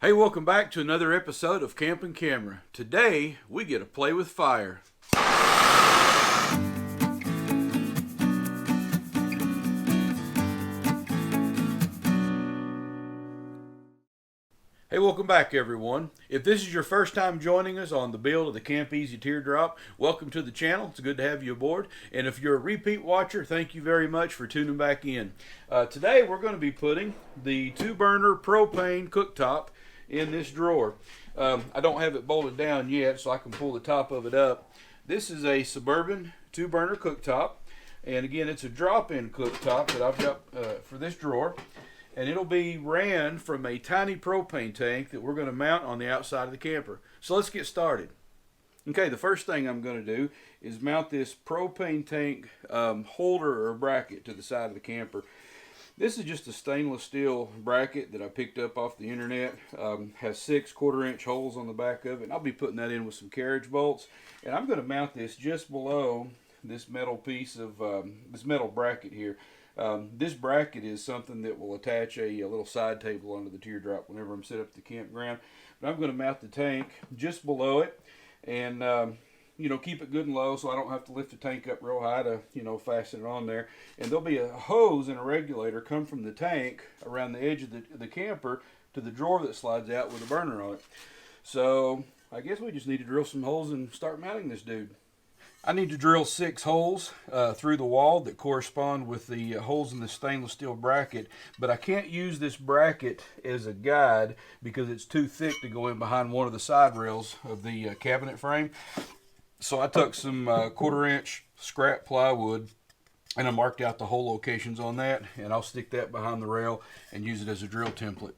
Hey, welcome back to another episode of Camping Camera. Today, we get to play with fire. Hey, welcome back everyone. If this is your first time joining us on the build of the Camp Easy Teardrop, welcome to the channel. It's good to have you aboard. And if you're a repeat watcher, thank you very much for tuning back in. Today we're going to be putting the 2-burner propane cooktop in this drawer. I don't have it bolted down yet, so I can pull the top of it up. This is a Suburban 2-burner cooktop, and again, it's a drop-in cooktop that I've got for this drawer. And it'll be ran from a tiny propane tank that we're going to mount on the outside of the camper. So let's get started. Okay, the first thing I'm going to do is mount this propane tank holder or bracket to the side of the camper. This is just a stainless steel bracket that I picked up off the internet. Has 6 1/4-inch holes on the back of it. And I'll be putting that in with some carriage bolts. And I'm going to mount this just below this metal piece of this metal bracket here. This bracket is something that will attach a little side table under the teardrop whenever I'm set up at the campground. But I'm going to mount the tank just below it, and you know, keep it good and low so I don't have to lift the tank up real high to, you know, fasten it on there. And there'll be a hose and a regulator come from the tank around the edge of the camper to the drawer that slides out with a burner on it. So I guess we just need to drill some holes and start mounting this dude. I need to drill 6 holes through the wall that correspond with the holes in the stainless steel bracket, but I can't use this bracket as a guide because it's too thick to go in behind one of the side rails of the cabinet frame. So I took some 1/4-inch scrap plywood and I marked out the hole locations on that, and I'll stick that behind the rail and use it as a drill template.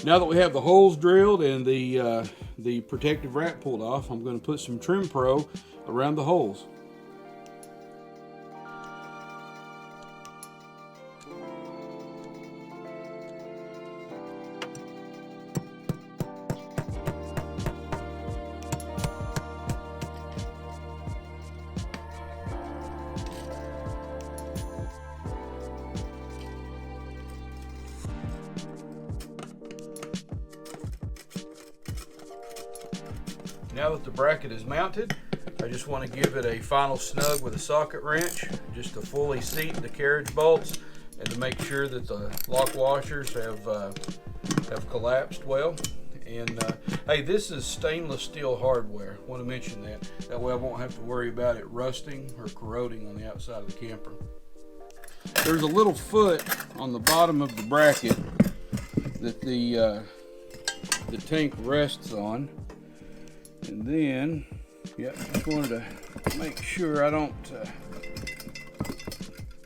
Now that we have the holes drilled and the protective wrap pulled off, I'm going to put some Trim Pro around the holes. Now that the bracket is mounted, I just want to give it a final snug with a socket wrench, just to fully seat the carriage bolts and to make sure that the lock washers have collapsed well. And hey, this is stainless steel hardware. I want to mention that. That way I won't have to worry about it rusting or corroding on the outside of the camper. There's a little foot on the bottom of the bracket that the tank rests on. And then, yep, just wanted to make sure I don't,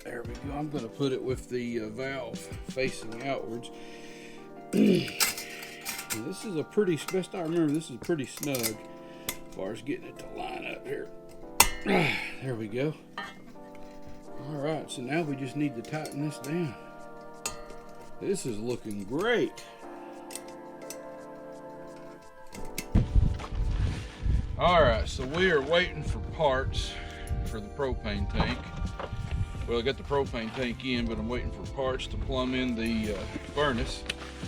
there we go, I'm going to put it with the valve facing outwards. This is a pretty, best I remember, this is pretty snug as far as getting it to line up here. There we go. Alright, so now we just need to tighten this down. This is looking great. Alright, so we are waiting for parts for the propane tank. Well, I got the propane tank in, but I'm waiting for parts to plumb in the furnace.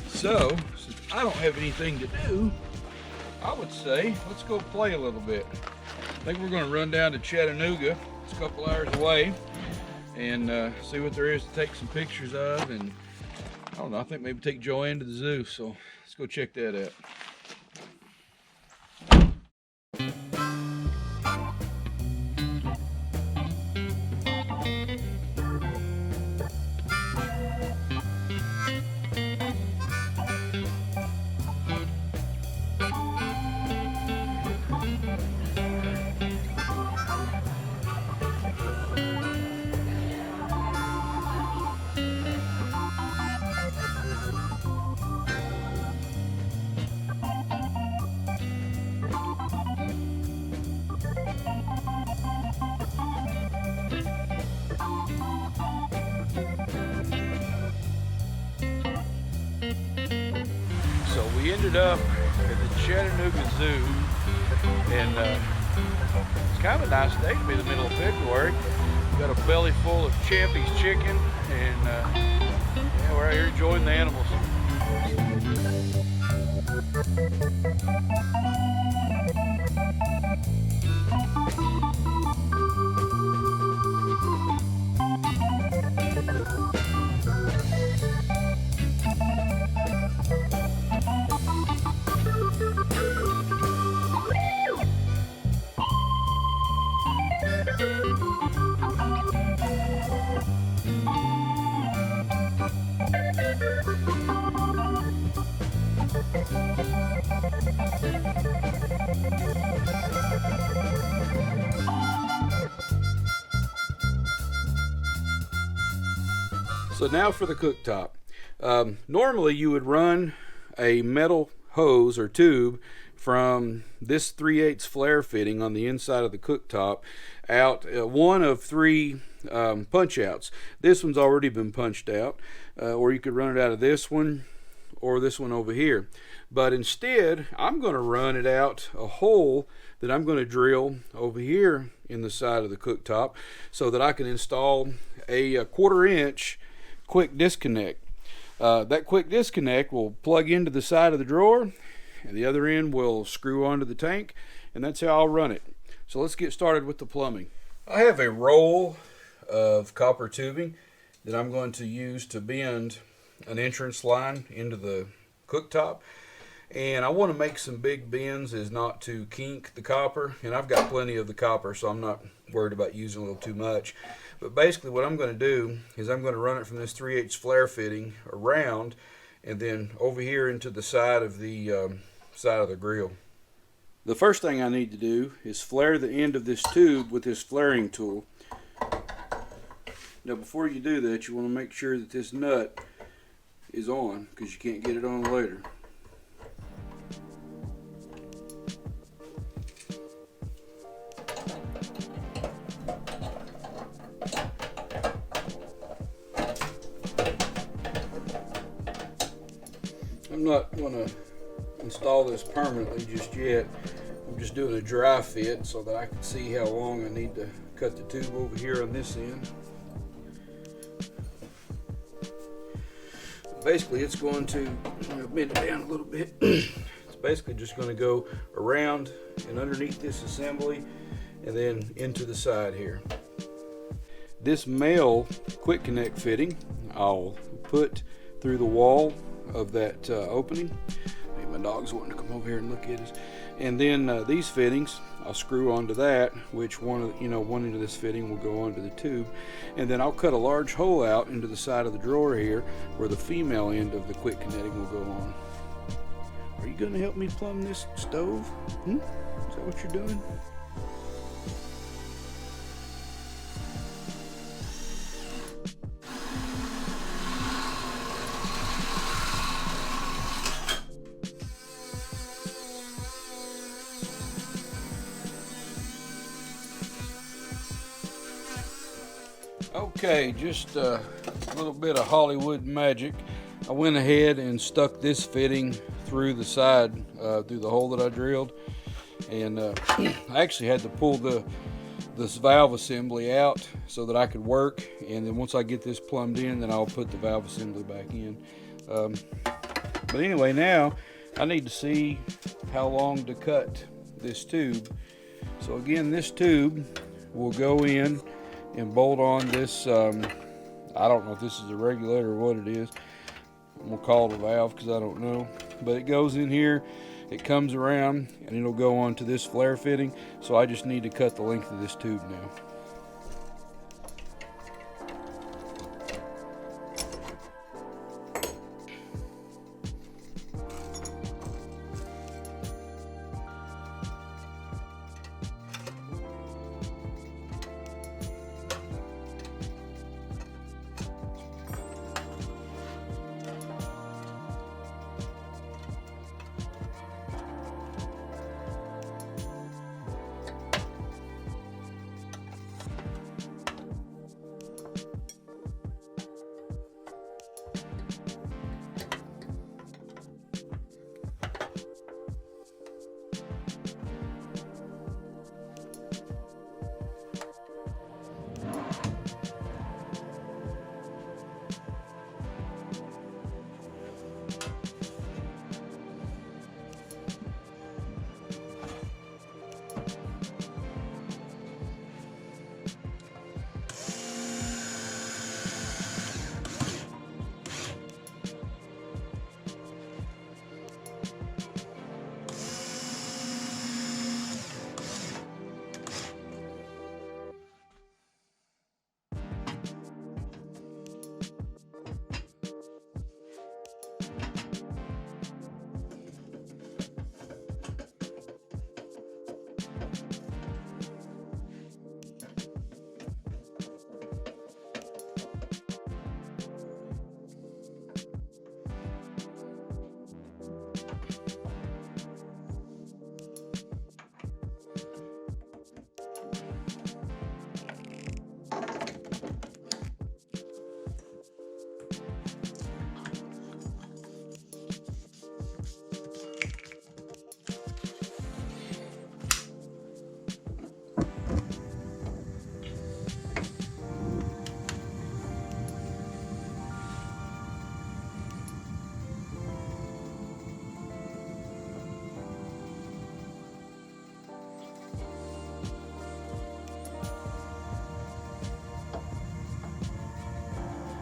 So, since I don't have anything to do, I would say let's go play a little bit. I think we're going to run down to Chattanooga. It's a couple hours away, and see what there is to take some pictures of. And I don't know, I think maybe take Joanne to the zoo. So let's go check that out. We ended up at the Chattanooga Zoo, and it's kind of a nice day to be in the middle of February. We've got a belly full of Champy's chicken, and yeah, we're out here enjoying the animals. So now for the cooktop. Normally you would run a metal hose or tube from this 3/8 flare fitting on the inside of the cooktop out one of three punch outs. This one's already been punched out, or you could run it out of this one or this one over here. But instead, I'm going to run it out a hole that I'm going to drill over here in the side of the cooktop so that I can install a 1/4 inch quick disconnect. That quick disconnect will plug into the side of the drawer, and the other end will screw onto the tank, and that's how I'll run it. So let's get started with the plumbing. I have a roll of copper tubing that I'm going to use to bend an entrance line into the cooktop, and I want to make some big bends as not to kink the copper, and I've got plenty of the copper, so I'm not worried about using a little too much. But basically what I'm going to do is I'm going to run it from this 3/8 flare fitting around and then over here into the side of the grill. The first thing I need to do is flare the end of this tube with this flaring tool. Now before you do that, you want to make sure that this nut is on, because you can't get it on later. I'm not going to install this permanently just yet. I'm just doing a dry fit so that I can see how long I need to cut the tube over here on this end. Basically it's going to bend it down a little bit. It's basically just going to go around and underneath this assembly and then into the side here. This male quick connect fitting I'll put through the wall of that opening. Hey, my dog's wanting to come over here and look at us. And then these fittings I'll screw onto that, which one end of this fitting will go onto the tube, and then I'll cut a large hole out into the side of the drawer here where the female end of the quick connecting will go on. Are you going to help me plumb this stove? Is that what you're doing? Okay, just a little bit of Hollywood magic. I went ahead and stuck this fitting through the side, through the hole that I drilled, and I actually had to pull this valve assembly out so that I could work, and then once I get this plumbed in, then I'll put the valve assembly back in. But anyway, now I need to see how long to cut this tube. So again, this tube will go in and bolt on this, I don't know if this is a regulator or what it is. I'm going to call it a valve because I don't know. But it goes in here, it comes around, and it'll go onto this flare fitting. So I just need to cut the length of this tube now.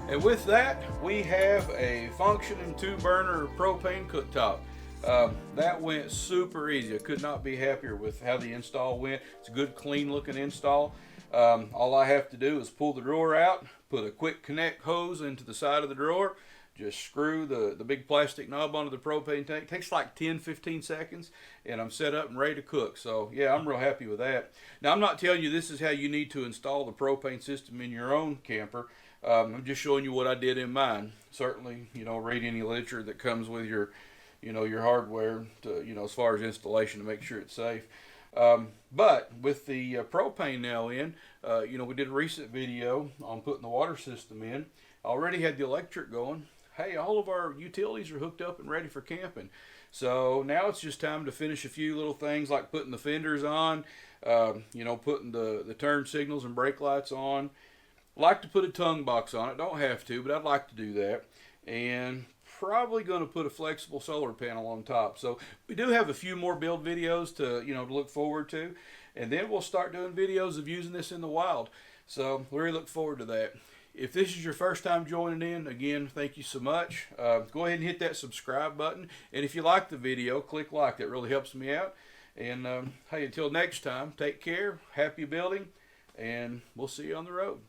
And with that, we have a functioning 2-burner propane cooktop. That went super easy. I could not be happier with how the install went. It's a good, clean looking install. All I have to do is pull the drawer out, put a quick connect hose into the side of the drawer, just screw the big plastic knob onto the propane tank. It takes like 10-15 seconds, and I'm set up and ready to cook. So yeah, I'm real happy with that. Now, I'm not telling you this is how you need to install the propane system in your own camper. I'm just showing you what I did in mine. Certainly, read any literature that comes with your hardware to, as far as installation to make sure it's safe. But with the propane now in, we did a recent video on putting the water system in. I already had the electric going. Hey, all of our utilities are hooked up and ready for camping. So now it's just time to finish a few little things like putting the fenders on, putting the turn signals and brake lights on. Like to put a tongue box on it. Don't have to, but I'd like to do that. And probably going to put a flexible solar panel on top. So we do have a few more build videos to look forward to, and then we'll start doing videos of using this in the wild. So we really look forward to that. If this is your first time joining in, again, thank you so much. Go ahead and hit that subscribe button, and if you like the video, click like. That really helps me out. And hey, until next time, take care, happy building, and we'll see you on the road.